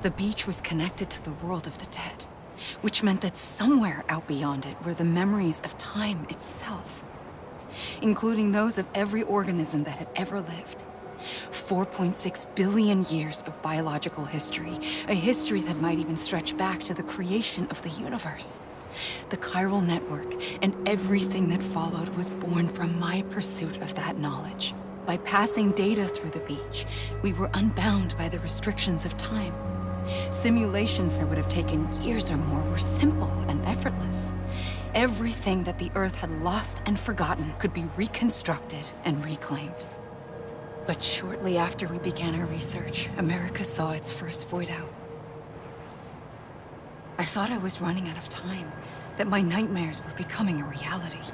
The beach was connected to the world of the dead, which meant that somewhere out beyond it were the memories of time itself, including those of every organism that had ever lived. 4.6 billion years of biological history, a history that might even stretch back to the creation of the universe. The chiral network and everything that followed was born from my pursuit of that knowledge. By passing data through the beach, we were unbound by the restrictions of time. Simulations that would have taken years or more were simple and effortless. Everything that the Earth had lost and forgotten could be reconstructed and reclaimed. But shortly after we began our research, America saw its first void out. I thought I was running out of time, that my nightmares were becoming a reality.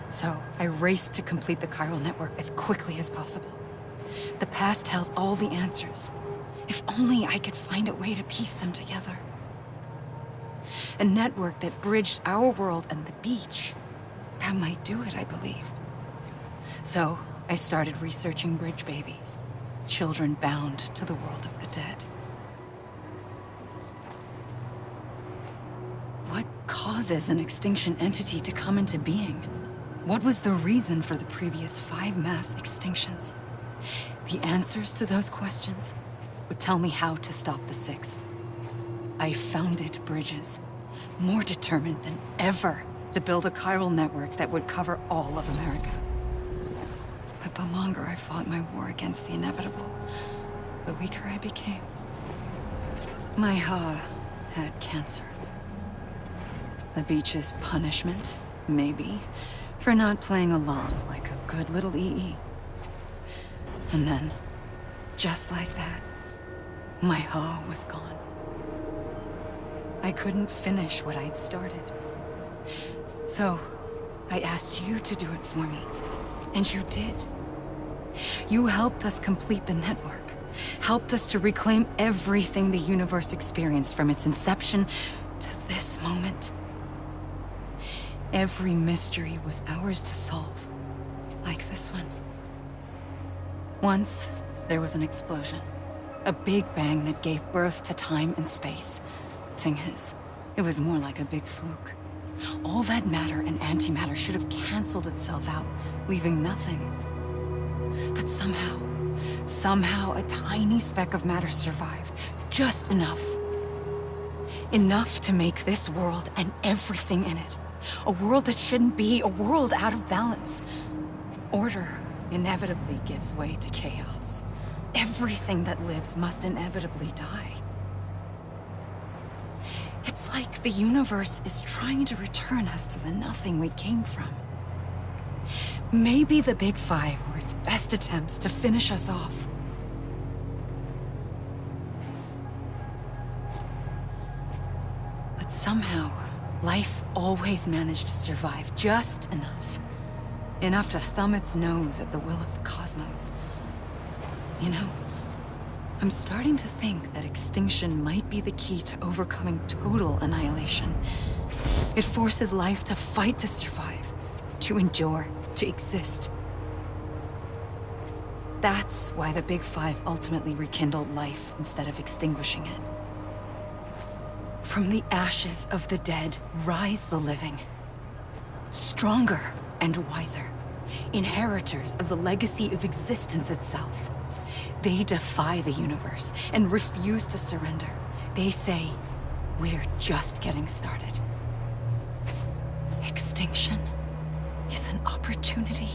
So I raced to complete the chiral network as quickly as possible. The past held all the answers. If only I could find a way to piece them together. A network that bridged our world and the beach. That might do it, I believed. So I started researching bridge babies, children bound to the world of the dead. What causes an extinction entity to come into being? What was the reason for the previous 5 mass extinctions? The answers to those questions would tell me how to stop the 6th. I founded bridges, more determined than ever to build a chiral network that would cover all of America. But the longer I fought my war against the inevitable, the weaker I became. My Ha had cancer. The beach's punishment, maybe, for not playing along like a good little EE. And then, just like that, my Ha was gone. I couldn't finish what I'd started. So, I asked you to do it for me. And you did. You helped us complete the network. Helped us to reclaim everything the universe experienced from its inception to this moment. Every mystery was ours to solve. Like this one. Once, there was an explosion. A big bang that gave birth to time and space. Thing is, it was more like a big fluke. All that matter and antimatter should have canceled itself out, leaving nothing. But somehow a tiny speck of matter survived. Just enough. Enough to make this world and everything in it. A world that shouldn't be, a world out of balance. Order inevitably gives way to chaos. Everything that lives must inevitably die. It's like the universe is trying to return us to the nothing we came from. Maybe the Big Five were its best attempts to finish us off. But somehow, life always managed to survive just enough. Enough to thumb its nose at the will of the cosmos. You know, I'm starting to think that extinction might be the key to overcoming total annihilation. It forces life to fight to survive, to endure, to exist. That's why the Big Five ultimately rekindled life instead of extinguishing it. From the ashes of the dead rise the living. Stronger and wiser. Inheritors of the legacy of existence itself. They defy the universe and refuse to surrender. They say, we're just getting started. Extinction is an opportunity.